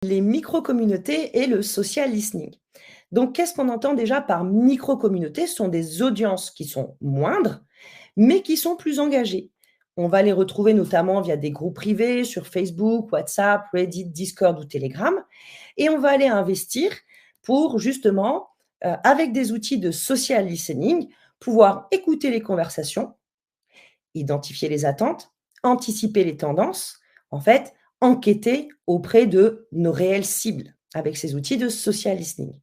les micro-communautés et le social listening. Donc, qu'est-ce qu'on entend déjà par micro-communautés? Ce sont des audiences qui sont moindres, mais qui sont plus engagées. On va les retrouver notamment via des groupes privés sur Facebook, WhatsApp, Reddit, Discord ou Telegram. Et on va aller investir pour justement, avec des outils de social listening, pouvoir écouter les conversations, identifier les attentes, anticiper les tendances, en fait, enquêter auprès de nos réelles cibles avec ces outils de social listening.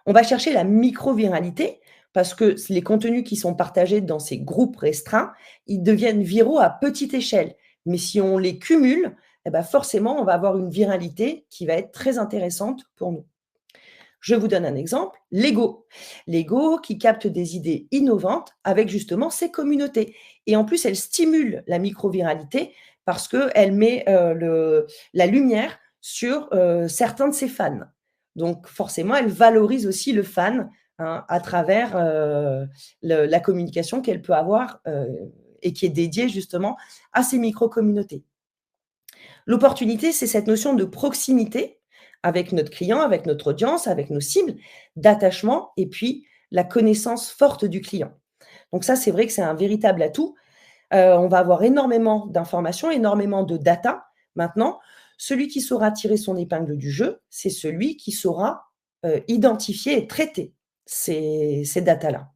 On va chercher la micro-viralité parce que les contenus qui sont partagés dans ces groupes restreints, ils deviennent viraux à petite échelle. Mais si on les cumule, eh ben forcément, on va avoir une viralité qui va être très intéressante pour nous. Je vous donne un exemple, Lego. Lego qui capte des idées innovantes avec justement ses communautés. Et en plus, elle stimule la micro-viralité parce qu'elle met la lumière sur certains de ses fans. Donc forcément, elle valorise aussi le fan, hein, à travers la communication qu'elle peut avoir et qui est dédiée justement à ces micro-communautés. L'opportunité, c'est cette notion de proximité avec notre client, avec notre audience, avec nos cibles, d'attachement et puis la connaissance forte du client. Donc ça, c'est vrai que c'est un véritable atout. On va avoir énormément d'informations, énormément de data. Maintenant, celui qui saura tirer son épingle du jeu, c'est celui qui saura identifier et traiter ces data-là.